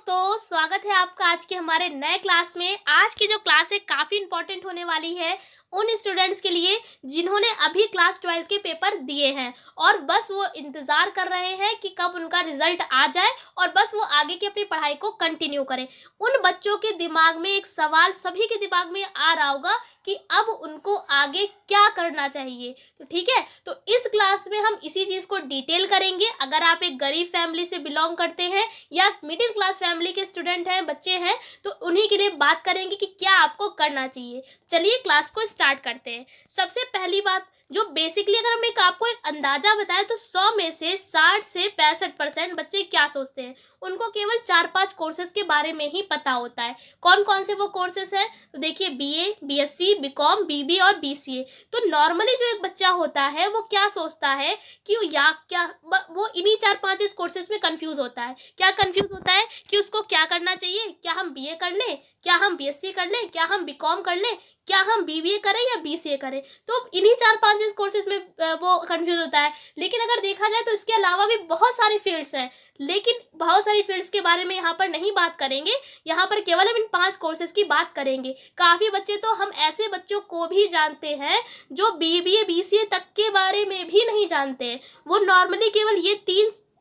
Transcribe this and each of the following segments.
दोस्तों, स्वागत है आपका आज के हमारे नए क्लास में। आज की जो क्लास है काफ़ी इंपॉर्टेंट होने वाली है उन स्टूडेंट्स के लिए जिन्होंने अभी क्लास 12 के पेपर दिए हैं और बस वो इंतज़ार कर रहे हैं कि कब उनका रिजल्ट आ जाए और बस वो आगे की अपनी पढ़ाई को कंटिन्यू करें। उन बच्चों के दिमाग में एक सवाल सभी के दिमाग में आ रहा होगा कि अब उनको आगे क्या करना चाहिए। तो ठीक है, तो इस क्लास में हम इसी चीज़ को डिटेल करेंगे। अगर आप एक गरीब फैमिली से बिलोंग करते हैं या मिडिल क्लास फैमिली के स्टूडेंट हैं, बच्चे हैं, तो उन्हीं के लिए बात करेंगे कि क्या आपको करना चाहिए। चलिए क्लास को स्टार्ट करते हैं। सबसे पहली बात जो बेसिकली अगर हम आपको एक अंदाजा बताएं तो 100 में से 60 से 65% बच्चे क्या सोचते हैं, उनको केवल 4-5 कोर्सेज के बारे में ही पता होता है। कौन कौन से वो कोर्सेज हैं तो देखिए, बीए, बीएससी, बीकॉम, बीबी और बीसीए। तो नॉर्मली जो एक बच्चा होता है वो क्या सोचता है कि वो इन्हीं 4-5 इस कोर्सेज में कंफ्यूज होता है। क्या कंफ्यूज होता है कि उसको क्या करना चाहिए, क्या हम बीए कर लें, क्या हम बीएससी कर लें, क्या हम बीकॉम कर लें, क्या हम बीबीए करें या बीसीए करें। तो इन्हीं 4-5 इस कोर्सेज में वो कंफ्यूज होता है। लेकिन अगर देखा जाए तो इसके अलावा भी बहुत सारी फील्ड्स हैं, लेकिन बहुत सारी फील्ड्स के बारे में यहाँ पर नहीं बात करेंगे। यहाँ पर केवल हम इन 5 कोर्सेज की बात करेंगे। काफ़ी बच्चे तो हम ऐसे बच्चों को भी जानते हैं जो बीबीए बीसीए तक के बारे में भी नहीं जानते हैं। वो नॉर्मली केवल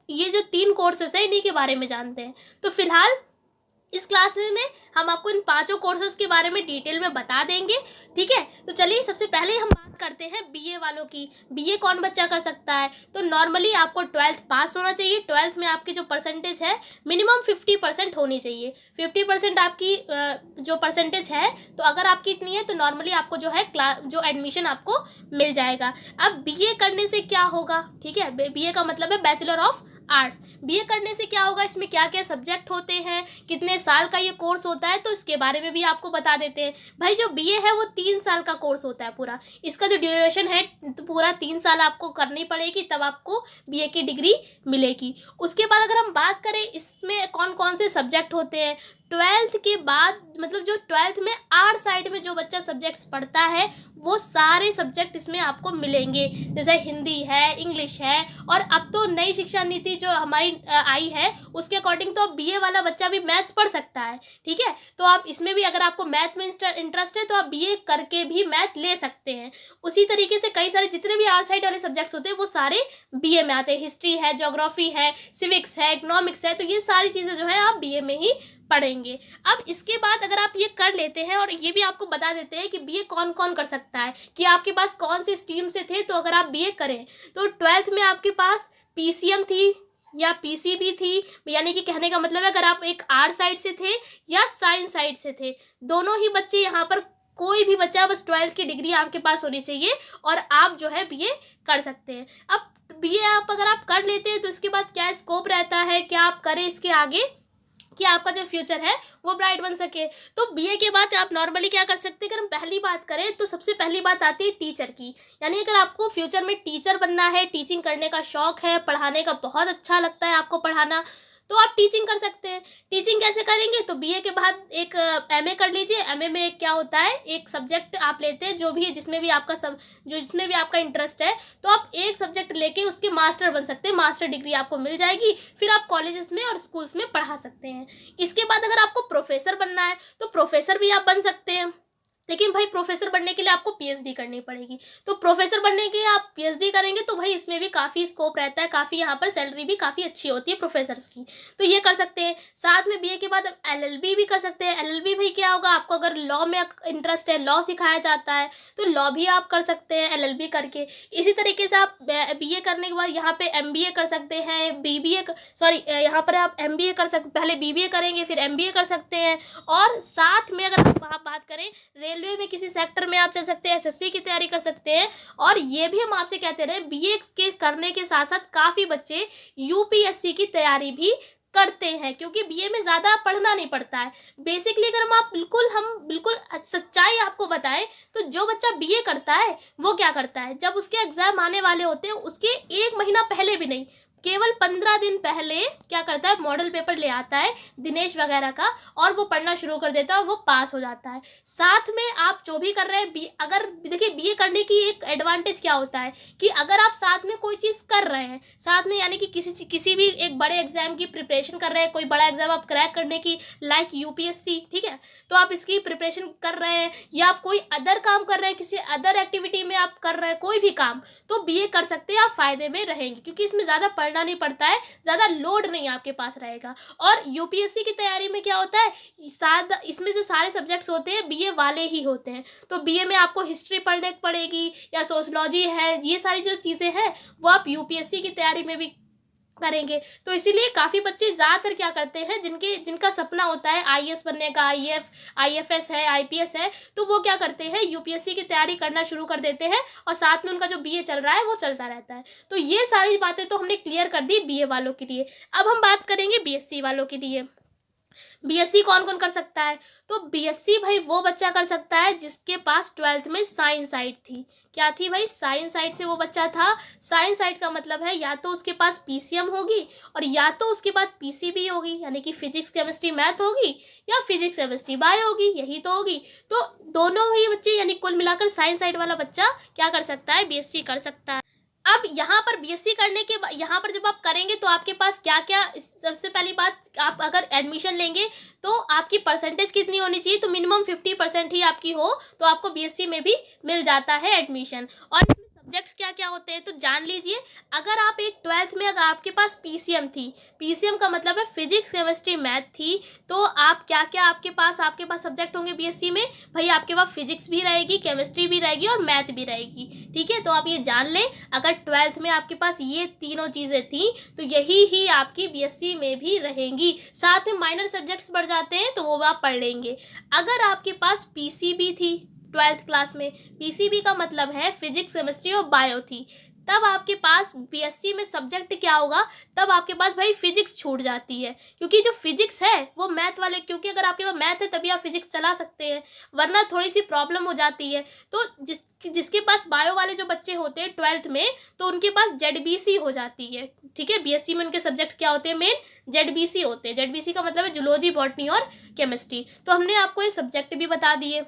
ये जो 3 कोर्सेज हैं इन्हीं के बारे में जानते हैं। तो फिलहाल इस क्लास में हम आपको इन 5 कोर्सेज के बारे में डिटेल में बता देंगे। ठीक है, तो चलिए सबसे पहले हम बात करते हैं बीए वालों की। बीए कौन बच्चा कर सकता है, तो नॉर्मली आपको 12th पास होना चाहिए। 12th में आपकी जो परसेंटेज है मिनिमम 50% होनी चाहिए। 50% आपकी जो परसेंटेज है, तो अगर आपकी इतनी है तो नॉर्मली आपको जो है जो एडमिशन आपको मिल जाएगा। अब बीए करने से क्या होगा, ठीक है, बीए का मतलब है बैचलर ऑफ आर्ट्स। बीए करने से क्या होगा, इसमें क्या क्या सब्जेक्ट होते हैं, कितने साल का ये कोर्स होता है, तो इसके बारे में भी आपको बता देते हैं। भाई जो बीए है वो 3 साल का कोर्स होता है पूरा। इसका जो ड्यूरेशन है तो पूरा 3 साल आपको करनी पड़ेगी, तब आपको बीए की डिग्री मिलेगी। उसके बाद अगर हम बात करें इसमें कौन कौन से सब्जेक्ट होते हैं, 12th के बाद मतलब जो 12th में आर्ट साइड में जो बच्चा सब्जेक्ट्स पढ़ता है वो सारे सब्जेक्ट इसमें आपको मिलेंगे। जैसे हिंदी है, इंग्लिश है, और अब तो नई शिक्षा नीति जो हमारी आई है उसके अकॉर्डिंग तो अब बीए वाला बच्चा भी मैथ्स पढ़ सकता है। ठीक है, तो आप इसमें भी अगर आपको मैथ में इंटरेस्ट है तो आप बीए करके भी मैथ ले सकते हैं। उसी तरीके से कई सारे जितने भी आर्ट साइड वाले सब्जेक्ट्स होते हैं वो सारे बीए में आते हैं। हिस्ट्री है, ज्योग्राफी है, सिविक्स है, इकोनॉमिक्स है, तो ये सारी चीज़ें जो है आप बीए में ही पढ़ेंगे। अब इसके बाद अगर आप ये कर लेते हैं, और ये भी आपको बता देते हैं कि बीए कौन कौन कर सकता है, कि आपके पास कौन से स्ट्रीम से थे। तो अगर आप बीए करें तो 12th में आपके पास पीसीएम थी या पीसीबी थी, यानी कि कहने का मतलब है अगर आप एक आर्ट साइड से थे या साइंस साइड से थे, दोनों ही बच्चे यहाँ पर कोई भी बच्चा बस 12th की डिग्री आपके पास होनी चाहिए और आप जो है बीए कर सकते हैं। अब बीए आप अगर आप कर लेते हैं तो इसके बाद क्या स्कोप रहता है, क्या आप करें इसके आगे कि आपका जो फ्यूचर है वो ब्राइट बन सके। तो बीए के बाद आप नॉर्मली क्या कर सकते हैं, अगर हम पहली बात करें तो सबसे पहली बात आती है टीचर की। यानी अगर आपको फ्यूचर में टीचर बनना है, टीचिंग करने का शौक है, पढ़ाने का बहुत अच्छा लगता है आपको पढ़ाना, तो आप टीचिंग कर सकते हैं। टीचिंग कैसे करेंगे, तो बीए के बाद एक एमए कर लीजिए। एमए में क्या होता है, एक सब्जेक्ट आप लेते हैं जो भी है, जिसमें भी आपका इंटरेस्ट है, तो आप एक सब्जेक्ट लेके उसके मास्टर बन सकते हैं। मास्टर डिग्री आपको मिल जाएगी, फिर आप कॉलेजेस में और स्कूल्स में पढ़ा सकते हैं। इसके बाद अगर आपको प्रोफेसर बनना है तो प्रोफेसर भी आप बन सकते हैं, लेकिन भाई प्रोफेसर बनने के लिए आपको पीएचडी करनी पड़ेगी। तो प्रोफेसर बनने के आप पीएचडी करेंगे तो भाई इसमें भी काफ़ी स्कोप रहता है, काफ़ी यहाँ पर सैलरी भी काफ़ी अच्छी होती है प्रोफेसर्स की, तो ये कर सकते हैं। साथ में बीए के बाद आप एलएलबी भी कर सकते हैं। एलएलबी भाई क्या होगा, आपको अगर लॉ में इंटरेस्ट है, लॉ सिखाया जाता है, तो लॉ भी आप कर सकते हैं एलएलबी करके। इसी तरीके से आप बीए करने के बाद यहाँ पे एमबीए कर सकते हैं, यहाँ पर आप एमबीए कर सकते, पहले बीबीए करेंगे फिर एमबीए कर सकते हैं। और साथ में अगर आप बात करें रेलवे में किसी सेक्टर में आप चल सकते हैं, एसएससी की तैयारी कर सकते हैं। और ये भी हम आपसे कहते रहे, बीए के करने के साथ साथ काफ़ी बच्चे यूपीएससी की तैयारी भी करते हैं, क्योंकि बीए में ज़्यादा पढ़ना नहीं पड़ता है। बेसिकली अगर हम बिल्कुल सच्चाई आपको बताएं तो जो बच्चा बीए करता है वो क्या करता है, जब उसके एग्ज़ाम आने वाले होते हैं उसके 1 महीना पहले भी नहीं, केवल 15 दिन पहले क्या करता है, मॉडल पेपर ले आता है दिनेश वगैरह का, और वो पढ़ना शुरू कर देता है और वो पास हो जाता है। साथ में आप जो भी कर रहे हैं अगर देखिए बीए करने की एक एडवांटेज क्या होता है कि अगर आप साथ में कोई चीज़ कर रहे हैं, साथ में यानी कि किसी भी एक बड़े एग्जाम की प्रिपरेशन कर रहे हैं, कोई बड़ा एग्जाम आप क्रैक करने की, लाइक यूपीएससी, ठीक है, तो आप इसकी प्रिपरेशन कर रहे हैं, या आप कोई अदर काम कर रहे हैं, किसी अदर एक्टिविटी में आप कर रहे हैं कोई भी काम, तो बीए कर सकते हैं, आप फायदे में रहेंगे, क्योंकि इसमें ज़्यादा पढ़ना नहीं पड़ता है, ज़्यादा लोड नहीं आपके पास रहेगा। और यूपीएससी की तैयारी में क्या होता है, इसमें जो सारे सब्जेक्ट्स होते हैं बीए वाले ही होते हैं, तो बीए में आपको हिस्ट्री पढ़ने पड़ेगी या सोशलॉजी है, ये सारी जो चीज़ें हैं वो आप यूपीएससी की तैयारी में भी करेंगे। तो इसीलिए काफ़ी बच्चे ज़्यादातर क्या करते हैं, जिनका सपना होता है आईएएस बनने का, आईएफएस है, आईपीएस है, तो वो क्या करते हैं, यूपीएससी की तैयारी करना शुरू कर देते हैं, और साथ में उनका जो बीए चल रहा है वो चलता रहता है। तो ये सारी बातें तो हमने क्लियर कर दी बीए वालों के लिए। अब हम बात करेंगे बीएससी वालों के लिए। बीएससी कौन कौन कर सकता है, तो बीएससी भाई वो बच्चा कर सकता है जिसके पास 12th में साइंस साइड थी। क्या थी भाई, साइंस साइड से वो बच्चा था। साइंस साइड का मतलब है या तो उसके पास पीसीएम होगी, और या तो उसके बाद पीसीबी होगी, यानी कि फिजिक्स केमिस्ट्री मैथ होगी, या फिजिक्स केमिस्ट्री बायो होगी, यही तो होगी। तो दोनों ही बच्चे यानी कुल मिलाकर साइंस साइड वाला बच्चा क्या कर सकता है, बीएससी कर सकता है। अब यहाँ पर बीएससी करने के यहाँ पर जब आप करेंगे तो आपके पास क्या क्या, सबसे पहली बात, आप अगर एडमिशन लेंगे तो आपकी परसेंटेज कितनी होनी चाहिए, तो मिनिमम 50% ही आपकी हो तो आपको बीएससी में भी मिल जाता है एडमिशन। और सब्जेक्ट्स क्या क्या होते हैं तो जान लीजिए। अगर आप एक 12th में अगर आपके पास पीसीएम थी, पीसीएम का मतलब है फिजिक्स केमिस्ट्री मैथ थी, तो आप क्या क्या आपके पास सब्जेक्ट होंगे बीएससी में, भाई आपके पास फिजिक्स भी रहेगी, केमिस्ट्री भी रहेगी और मैथ भी रहेगी, ठीक है। तो आप ये जान लें, अगर 12th में आपके पास ये तीनों चीज़ें थी तो यही ही आपकी बीएससी में भी रहेंगी। साथ में माइनर सब्जेक्ट्स बढ़ जाते हैं तो वो आप पढ़ लेंगे। अगर आपके पास पीसीबी थी 12th क्लास में, पीसीबी का मतलब है फिजिक्स केमिस्ट्री और बायो थी, तब आपके पास बीएससी में सब्जेक्ट क्या होगा, तब आपके पास भाई फिजिक्स छूट जाती है, क्योंकि जो फिजिक्स है वो मैथ वाले, क्योंकि अगर आपके पास मैथ है तभी आप फिजिक्स चला सकते हैं, वरना थोड़ी सी प्रॉब्लम हो जाती है। तो जिसके पास बायो वाले जो बच्चे होते हैं 12th में, तो उनके पास जेडबीसी हो जाती है, ठीक है। बीएससी में उनके सब्जेक्ट क्या होते हैं, मेन जेडबीसी होते हैं। जेडबीसी का मतलब है जूलॉजी, बॉटनी और केमिस्ट्री। तो हमने आपको ये सब्जेक्ट भी बता दिए।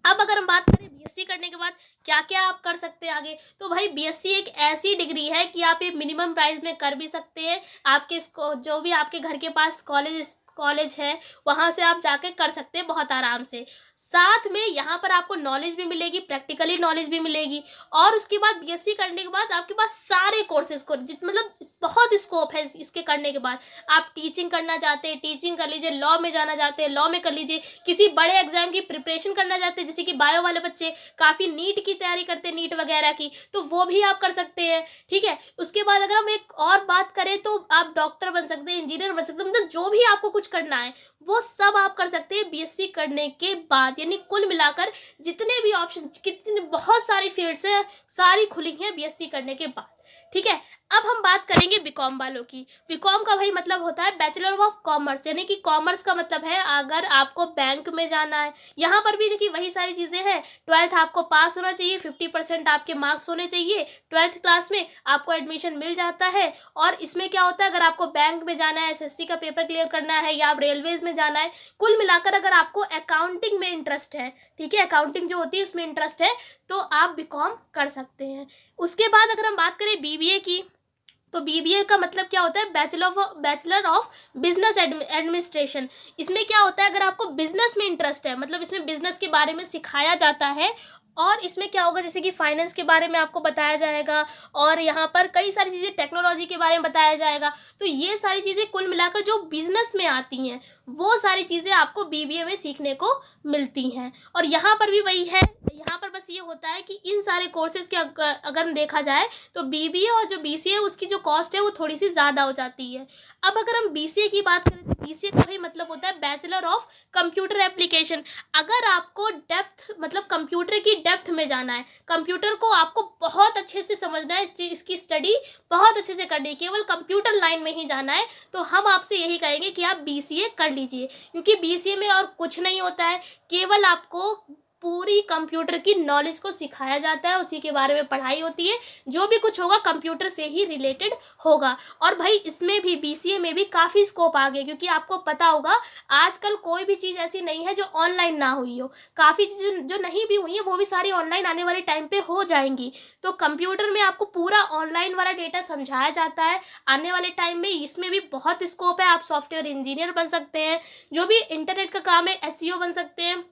अब अगर हम बात करें बीएससी करने के बाद क्या क्या आप कर सकते हैं आगे, तो भाई बीएससी एक ऐसी डिग्री है कि आप ये मिनिमम प्राइस में कर भी सकते हैं। आपके जो भी आपके घर के पास कॉलेज है वहाँ से आप जाके कर सकते हैं बहुत आराम से। साथ में यहाँ पर आपको नॉलेज भी मिलेगी, प्रैक्टिकली नॉलेज भी मिलेगी। और उसके बाद बीएससी करने के बाद आपके पास सारे कोर्सेज को मतलब बहुत स्कोप है इसके करने के बाद। आप टीचिंग करना चाहते हैं टीचिंग कर लीजिए, लॉ में जाना चाहते हैं लॉ में कर लीजिए, किसी बड़े एग्जाम की प्रिपरेशन करना चाहते हैं, जैसे कि बायो वाले बच्चे काफ़ी नीट की तैयारी करते हैं, नीट वगैरह की, तो वो भी आप कर सकते हैं, ठीक है। उसके बाद अगर हम एक और बात करें तो आप डॉक्टर बन सकते हैं, इंजीनियर बन सकते हैं, मतलब जो भी आपको कुछ करना है वो सब आप कर सकते हैं बीएससी करने के बाद। यानी कुल मिलाकर जितने भी ऑप्शन, कितने बहुत सारी फील्ड्स हैं, सारी खुली हैं बीएससी करने के बाद, ठीक है। अब हम बात करेंगे बीकॉम वालों की। बीकॉम का भाई मतलब होता है बैचलर ऑफ कॉमर्स, यानी कि कॉमर्स का मतलब है अगर आपको बैंक में जाना है, यहाँ पर भी देखिए वही सारी चीज़ें हैं। 12th आपको पास होना चाहिए, 50% आपके मार्क्स होने चाहिए 12th क्लास में, आपको एडमिशन मिल जाता है। और इसमें क्या होता है, अगर आपको बैंक में जाना है, एसएससी का पेपर क्लियर करना है, या आप रेलवेज में जाना है, कुल मिलाकर अगर आपको अकाउंटिंग में इंटरेस्ट है, ठीक है, अकाउंटिंग जो होती है उसमें इंटरेस्ट है, तो आप बीकॉम कर सकते हैं। उसके बाद अगर हम बात करें बीबीए की, तो बीबीए का मतलब क्या होता है, बैचलर ऑफ बिजनेस एडमिनिस्ट्रेशन। इसमें क्या होता है, अगर आपको बिजनेस में इंटरेस्ट है, मतलब इसमें बिजनेस के बारे में सिखाया जाता है, और इसमें क्या होगा, जैसे कि फाइनेंस के बारे में आपको बताया जाएगा, और यहाँ पर कई सारी चीज़ें टेक्नोलॉजी के बारे में बताया जाएगा। तो ये सारी चीज़ें कुल मिलाकर जो बिजनेस में आती हैं वो सारी चीज़ें आपको बीबीए में सीखने को मिलती हैं। और यहाँ पर भी वही है, यहाँ पर बस ये होता है कि इन सारे कोर्सेज के अगर देखा जाए तो बीबीए और जो बीसीए उसकी जो कॉस्ट है वो थोड़ी सी ज़्यादा हो जाती है। अब अगर हम बीसीए की बात करें तो बीसीए का भी मतलब होता है बैचलर ऑफ कंप्यूटर एप्लीकेशन। अगर आपको डेप्थ मतलब कंप्यूटर की डेप्थ में जाना है, कंप्यूटर को आपको बहुत अच्छे से समझना है, इसकी स्टडी बहुत अच्छे से करनी है, केवल कंप्यूटर लाइन में ही जाना है, तो हम आपसे यही कहेंगे कि आप बीसीए कर लीजिए। क्योंकि बीसीए में और कुछ नहीं होता है, केवल आपको पूरी कंप्यूटर की नॉलेज को सिखाया जाता है, उसी के बारे में पढ़ाई होती है। जो भी कुछ होगा कंप्यूटर से ही रिलेटेड होगा। और भाई इसमें भी बीसीए में भी काफ़ी स्कोप आ गया, क्योंकि आपको पता होगा आजकल कोई भी चीज़ ऐसी नहीं है जो ऑनलाइन ना हुई हो। काफ़ी चीज़ें जो नहीं भी हुई हैं वो भी सारी ऑनलाइन आने वाले टाइम पे हो जाएंगी। तो कंप्यूटर में आपको पूरा ऑनलाइन वाला डेटा समझाया जाता है आने वाले टाइम में। इसमें भी बहुत स्कोप है, आप सॉफ्टवेयर इंजीनियर बन सकते हैं, जो भी इंटरनेट का काम है एसईओ बन सकते हैं।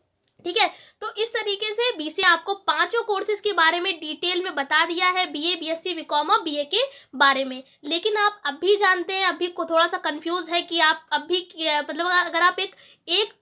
ठीक है, तो इस तरीके से बीसीए आपको पांचों कोर्सेज के बारे में डिटेल में बता दिया है, बीए, बीएससी, बीकॉम और बीए के बारे में। लेकिन आप अब भी जानते हैं, अभी को थोड़ा सा कंफ्यूज है कि आप अभी मतलब अगर आप एक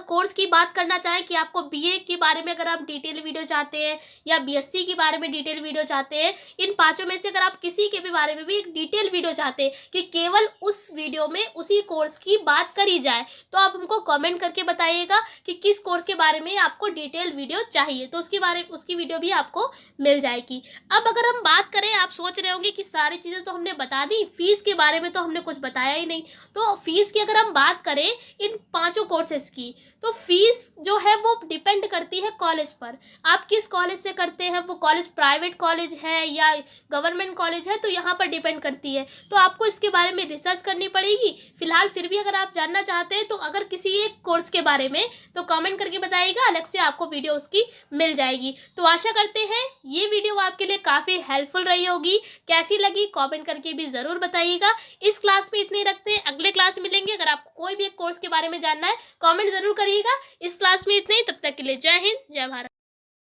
कोर्स की बात करना चाहें कि आपको बीए के बारे में अगर आप डिटेल वीडियो चाहते हैं या बीएससी के बारे में डिटेल वीडियो चाहते हैं, इन पांचों में से अगर आप किसी के भी बारे में भी एक डिटेल वीडियो चाहते हैं कि केवल उस वीडियो में उसी कोर्स की बात करी जाए, तो आप हमको कमेंट करके बताइएगा कि किस कोर्स के बारे में आपको डिटेल वीडियो चाहिए, तो उसकी वीडियो भी आपको मिल जाएगी। अब अगर हम बात करें, आप सोच रहे होंगे कि सारी चीज़ें तो हमने बता दी, फीस के बारे में तो हमने कुछ बताया ही नहीं। तो फीस की अगर हम बात करें इन पांचों कोर्सेज की, तो फीस जो है वो डिपेंड करती है कॉलेज पर। आप किस कॉलेज से करते हैं, वो कॉलेज प्राइवेट कॉलेज है या गवर्नमेंट कॉलेज है, तो यहाँ पर डिपेंड करती है। तो आपको इसके बारे में रिसर्च करनी पड़ेगी। फिलहाल फिर भी अगर आप जानना चाहते हैं तो अगर किसी एक कोर्स के बारे में, तो कमेंट करके बताइएगा, अलग से आपको वीडियो उसकी मिल जाएगी। तो आशा करते हैं ये वीडियो आपके लिए काफ़ी हेल्पफुल रही होगी। कैसी लगी कमेंट करके भी ज़रूर बताइएगा। इस क्लास में इतने ही रखते हैं, अगले क्लास में मिलेंगे। अगर आपको कोई भी एक कोर्स के बारे में जानना है कमेंट ज़रूर करिएगा। इस क्लास में इतने ही, तब तक के लिए जय हिंद, जय भारत।